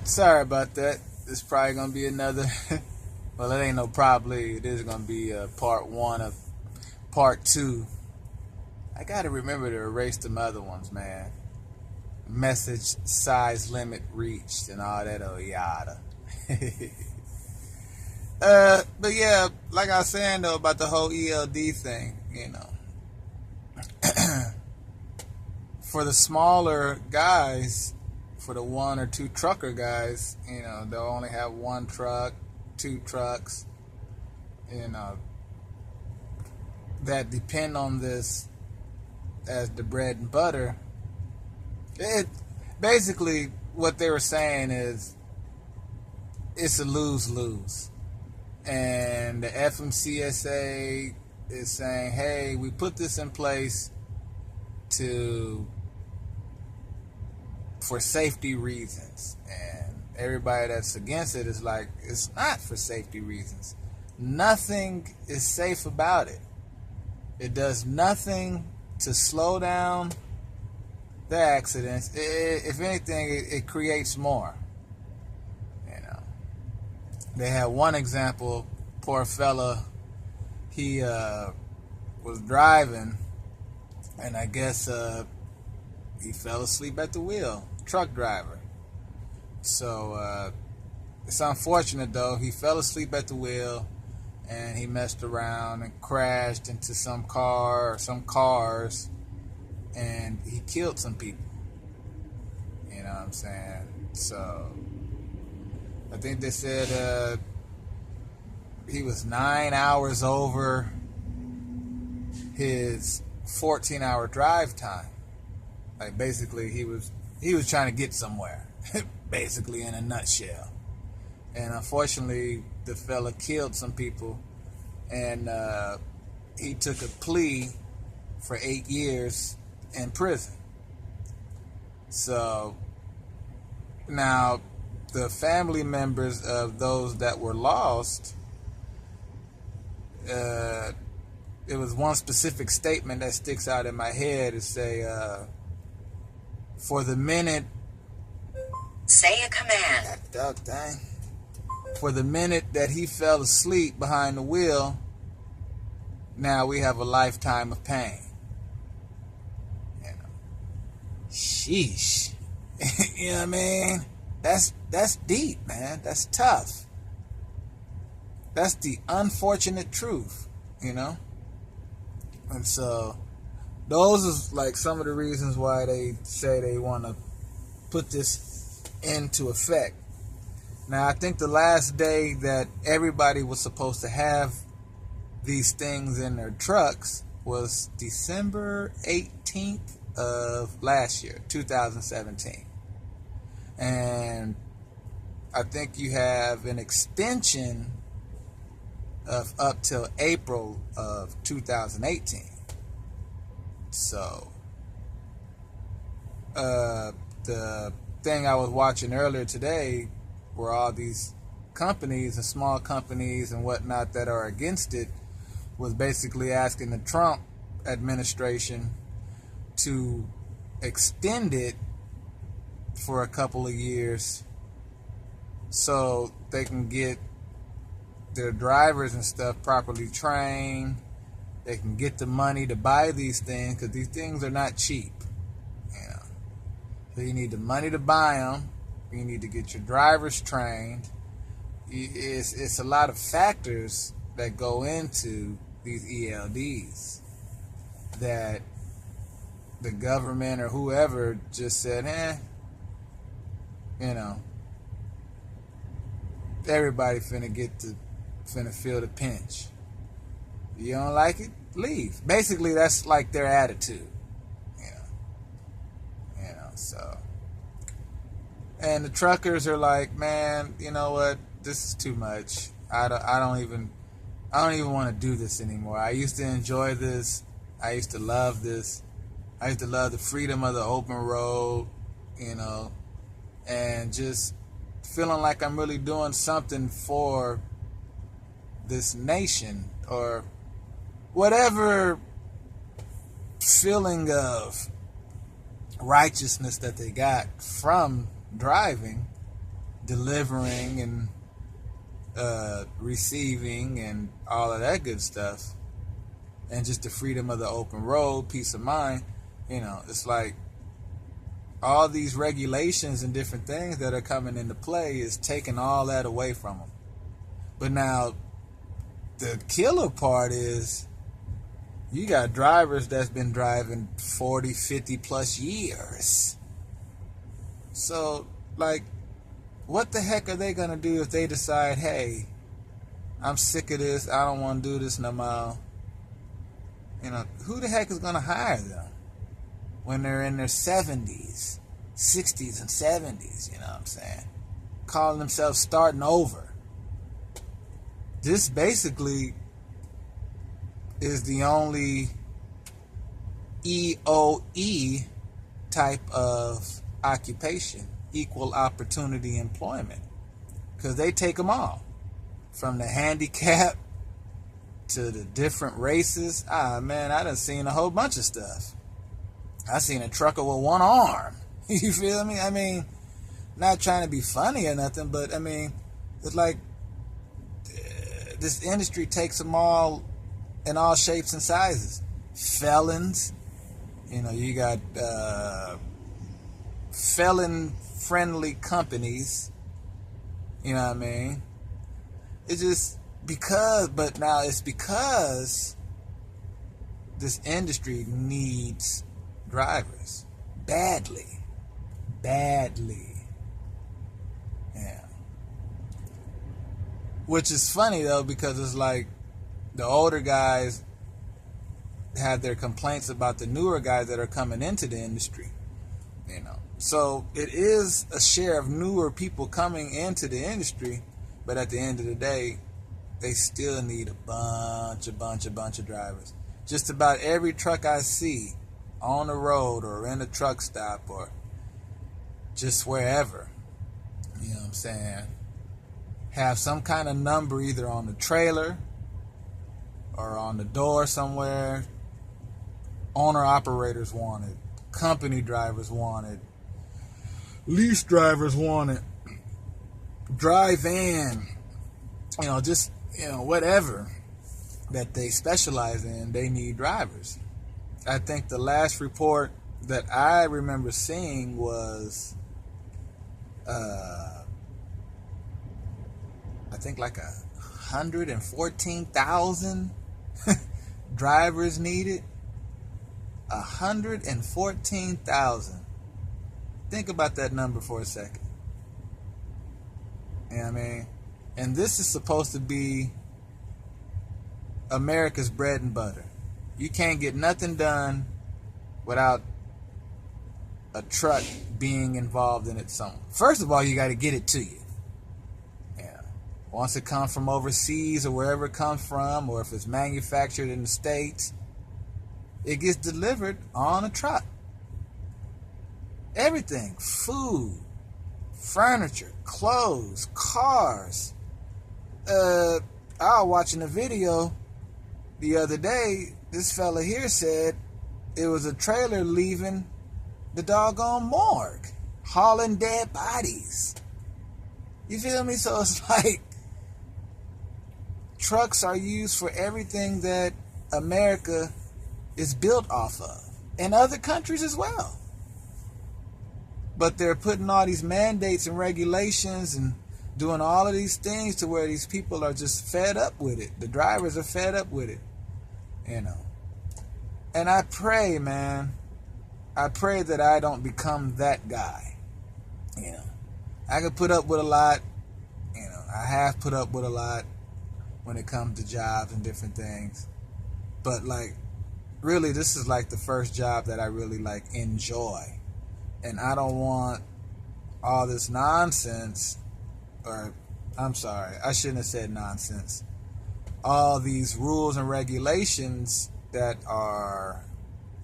Sorry about that. This is probably gonna be another. Well, it ain't no probably. It is gonna be part one of part two. I gotta remember to erase them other ones, man. Message size limit reached and all that oh yada. But yeah, like I was saying though about the whole ELD thing, for the smaller guys, for the one or two trucker guys, they'll only have one truck, two trucks, that depend on this as the bread and butter. It basically what they were saying is it's a lose-lose. And the FMCSA is saying, hey, we put this in place for safety reasons. And everybody that's against it is like, it's not for safety reasons. Nothing is safe about it. It does nothing to slow down the accidents. If anything, it creates more. They had one example, poor fella, he was driving, and I guess he fell asleep at the wheel, truck driver. So it's unfortunate though, he fell asleep at the wheel, and he messed around and crashed into some car or some cars, and he killed some people. You know what I'm saying? So I think they said he was 9 hours over his 14-hour drive time. Like basically he was trying to get somewhere, basically in a nutshell. And unfortunately the fella killed some people, and he took a plea for 8 years in prison. So now the family members of those that were lost, it was one specific statement that sticks out in my head. It say, for the minute... Say a command. Dang. For the minute that he fell asleep behind the wheel, now we have a lifetime of pain. Sheesh. You know what I mean? That's deep, man. That's tough. That's the unfortunate truth, And so those is like some of the reasons why they say they want to put this into effect. Now, I think the last day that everybody was supposed to have these things in their trucks was December 18th of last year, 2017. And I think you have an extension of up till April of 2018. So, the thing I was watching earlier today were all these companies and small companies and whatnot that are against it, was basically asking the Trump administration to extend it for a couple of years so they can get their drivers and stuff properly trained. They can get the money to buy these things, because these things are not cheap. So you need the money to buy them. You need to get your drivers trained. It's a lot of factors that go into these ELDs that the government or whoever just said, everybody finna feel the pinch. You don't like it? Leave. Basically, that's like their attitude. So. And the truckers are like, man, you know what? This is too much. I don't even want to do this anymore. I used to enjoy this. I used to love this. I used to love the freedom of the open road, and just feeling like I'm really doing something for this nation, or whatever feeling of righteousness that they got from driving. delivering and receiving and all of that good stuff, and just the freedom of the open road, peace of mind. It's like all these regulations and different things that are coming into play is taking all that away from them. But now the killer part is you got drivers that's been driving 40, 50 plus years. So, like, what the heck are they going to do if they decide, hey, I'm sick of this, I don't want to do this no more? Who the heck is going to hire them when they're in their 70s, 60s, and 70s, you know what I'm saying? Calling themselves starting over. This basically is the only EOE type of occupation, equal opportunity employment, because they take them all, from the handicap to the different races. Man, I done seen a whole bunch of stuff. I seen a trucker with one arm. You feel me? I mean, not trying to be funny or nothing, but I mean, it's like this industry takes them all in all shapes and sizes. Felons, you got felon-friendly companies. You know what I mean? It's just but now it's because this industry needs drivers badly. Yeah. Which is funny though, because it's like the older guys have their complaints about the newer guys that are coming into the industry. So it is a share of newer people coming into the industry, but at the end of the day, they still need a bunch of drivers. Just about every truck I see on the road or in a truck stop or just wherever, you know what I'm saying, have some kind of number either on the trailer or on the door somewhere. Owner-operators want it. Company drivers want it. Lease drivers want it. Drive-in. Whatever that they specialize in, they need drivers. I think the last report that I remember seeing was, I think like 114,000 drivers needed. 114,000. Think about that number for a second. You know what I mean? And this is supposed to be America's bread and butter. You can't get nothing done without a truck being involved in it somewhere. First of all, you got to get it to you. Yeah. Once it comes from overseas or wherever it comes from, or if it's manufactured in the States, it gets delivered on a truck. Everything. Food, furniture, clothes, cars. I was watching a video the other day. This fella here said it was a trailer leaving the doggone morgue, hauling dead bodies. You feel me? So it's like trucks are used for everything that America is built off of, and other countries as well. But they're putting all these mandates and regulations and doing all of these things to where these people are just fed up with it. The drivers are fed up with it, And I pray, man, I pray that I don't become that guy. I can put up with a lot. I have put up with a lot when it comes to jobs and different things. But like, really, this is like the first job that I really like enjoy. And I don't want all this nonsense, or I'm sorry, I shouldn't have said nonsense. All these rules and regulations that are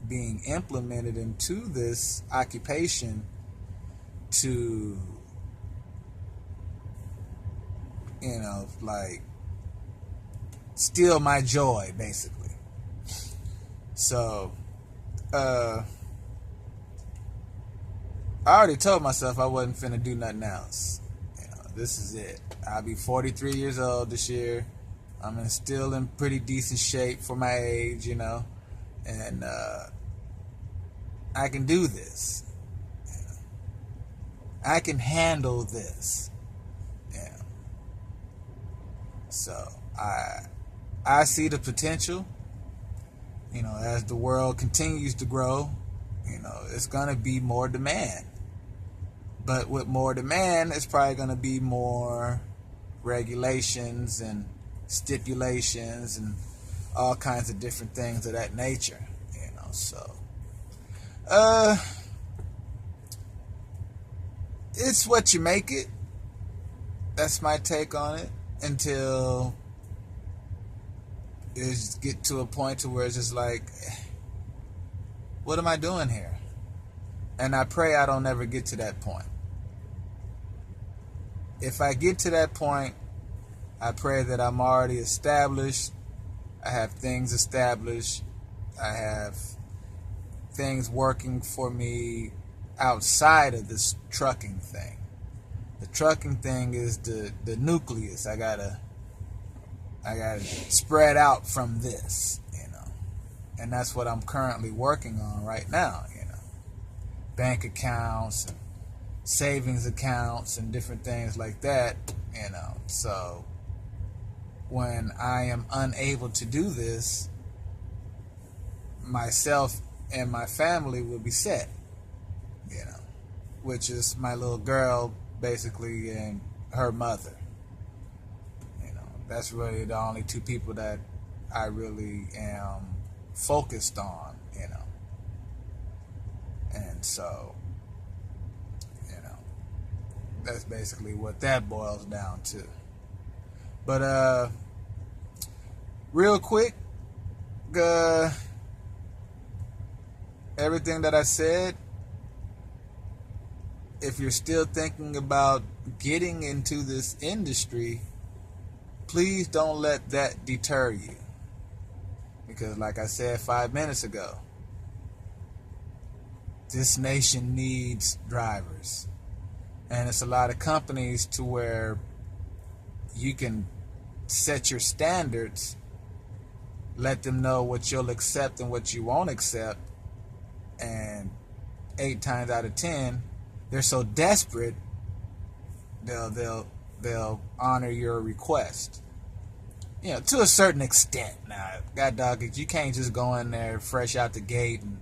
being implemented into this occupation to, like, steal my joy, basically. So, I already told myself I wasn't finna do nothing else. this is it. I'll be 43 years old this year. Still in pretty decent shape for my age, and I can do this. I can handle this. Yeah. So I see the potential. As the world continues to grow, it's gonna be more demand. But with more demand, it's probably gonna be more regulations and stipulations and all kinds of different things of that nature. So it's what you make it. That's my take on it, until it get to a point to where it's just like, what am I doing here? And I pray I don't ever get to that point. If I get to that point, I pray that I'm already established. I have things established. I have things working for me outside of this trucking thing. The trucking thing is the nucleus. I gotta spread out from this, and that's what I'm currently working on right now. Bank accounts and savings accounts and different things like that. So when I am unable to do this, myself and my family will be set, which is my little girl basically and her mother. That's really the only two people that I really am focused on, and so that's basically what that boils down to. But real quick, everything that I said, if you're still thinking about getting into this industry, please don't let that deter you. Because like I said 5 minutes ago, this nation needs drivers. And it's a lot of companies to where you can set your standards, let them know what you'll accept and what you won't accept, and 8 times out of 10, they're so desperate, they'll honor your request. To a certain extent. Now, God dog, you can't just go in there fresh out the gate and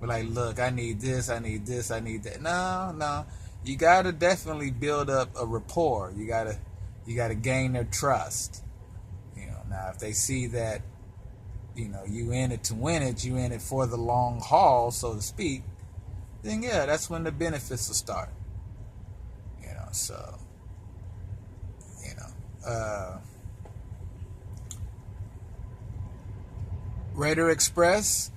be like, look, I need this, I need this, I need that. No. You gotta definitely build up a rapport. You gotta gain their trust. Now if they see that, you in it to win it, you in it for the long haul, so to speak, then yeah, that's when the benefits will start. So Raider Express,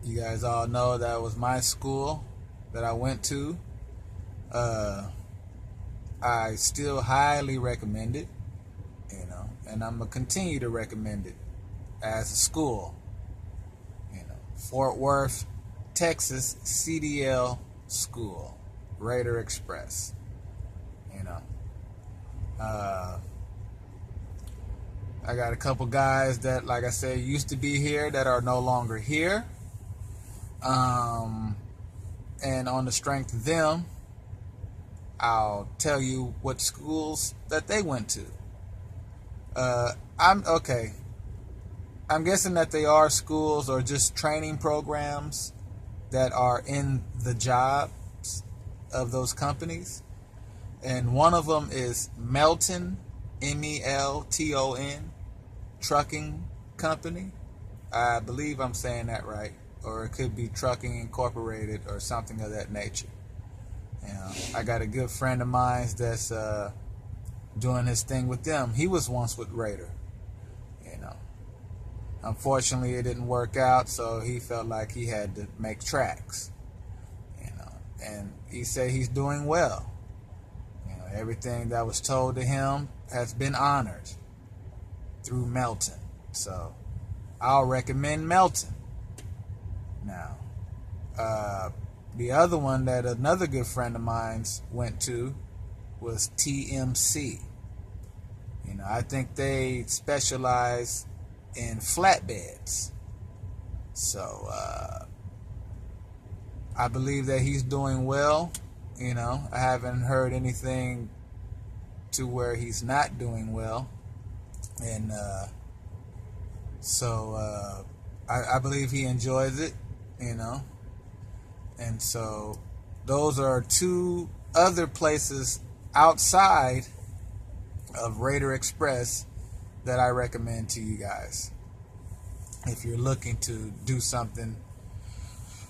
you guys all know that was my school that I went to. I still highly recommend it, and I'm gonna continue to recommend it as a school. Fort Worth, Texas CDL School, Raider Express. I got a couple guys that, like I said, used to be here that are no longer here. And on the strength of them, I'll tell you what schools that they went to. I'm guessing that they are schools or just training programs that are in the jobs of those companies. And one of them is Melton, Melton, Trucking Company. I believe I'm saying that right. Or it could be Trucking Incorporated or something of that nature. I got a good friend of mine that's doing his thing with them. He was once with Raider. Unfortunately, it didn't work out, so he felt like he had to make tracks. And he said he's doing well. Everything that was told to him has been honored through Melton. So I'll recommend Melton. Now, the other one that another good friend of mine went to was TMC. You know, I think they specialize in flatbeds. So I believe that he's doing well. You know, I haven't heard anything to where he's not doing well. And so I believe he enjoys it, you know. And so those are two other places outside of Raider Express that I recommend to you guys if you're looking to do something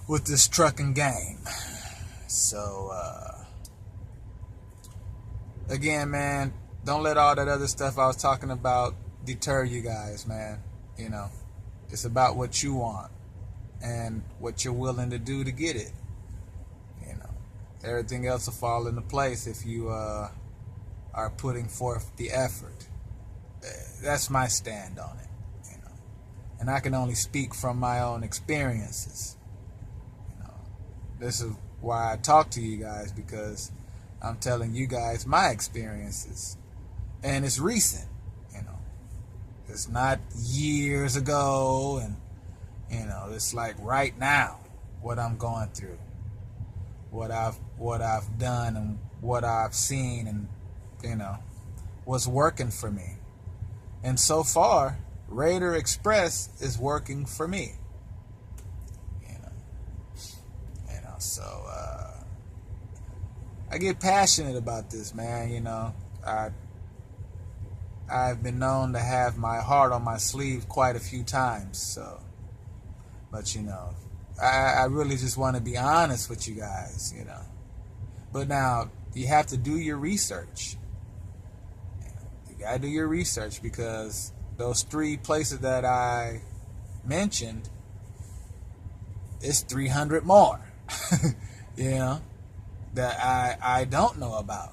with this trucking game. So again, man, don't let all that other stuff I was talking about deter you guys, man. You know, it's about what you want and what you're willing to do to get it. You know, everything else will fall into place if you are putting forth the effort. That's my stand on it. You know, and I can only speak from my own experiences. You know, this is why I talk to you guys, because I'm telling you guys my experiences, and it's recent. You know, it's not years ago, and you know, it's like right now what I'm going through, what I've done, and what I've seen, and you know, what's working for me. And so far, Raider Express is working for me. You know, so I get passionate about this, man. You know, I've been known to have my heart on my sleeve quite a few times. So, but you know, I really just want to be honest with you guys. You know, but now you have to do your research. You gotta do your research, because those 3 places that I mentioned, it's 300 more. You know, that I don't know about,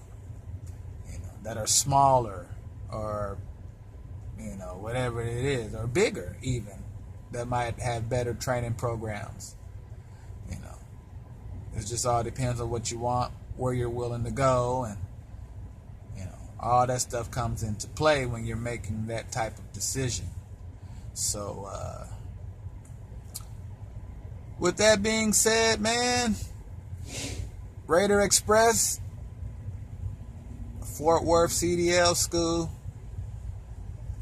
you know, that are smaller, or you know, whatever it is, or bigger even, that might have better training programs. You know, it just all depends on what you want, where you're willing to go, and you know, all that stuff comes into play when you're making that type of decision. So with that being said, man, Raider Express, Fort Worth CDL School,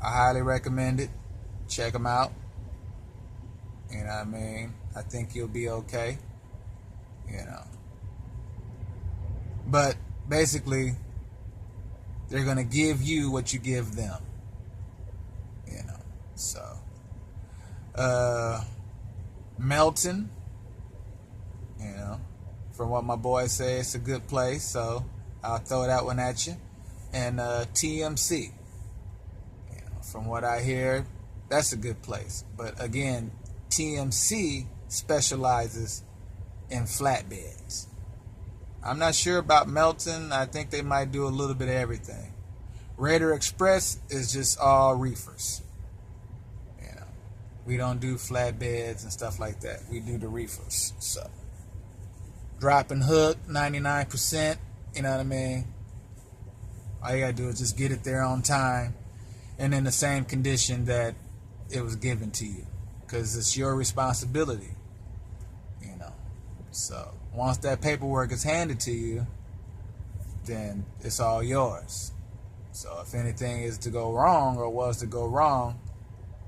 I highly recommend it. Check them out. You know what I mean? I think you'll be okay. You know. But basically, they're going to give you what you give them. You know. So, Melton, you know, from what my boys say, it's a good place, so I'll throw that one at you. And TMC, you know, from what I hear, that's a good place. But again, TMC specializes in flatbeds. I'm not sure about Melton. I think they might do a little bit of everything. Raider Express is just all reefers. You know, we don't do flatbeds and stuff like that. We do the reefers. So, drop and hook, 99%. You know what I mean? All you gotta do is just get it there on time, and in the same condition that it was given to you, because it's your responsibility. You know, so once that paperwork is handed to you, then it's all yours. So if anything is to go wrong, or was to go wrong,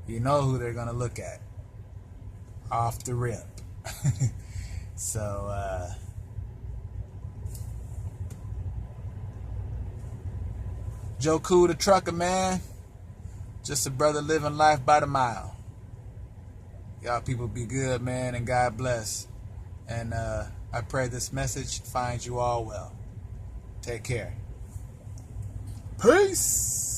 you know who they're gonna look at off the rip. So Joekooldatrucker, man, just a brother living life by the mile. Y'all people be good, man, and God bless. And I pray this message finds you all well. Take care. Peace.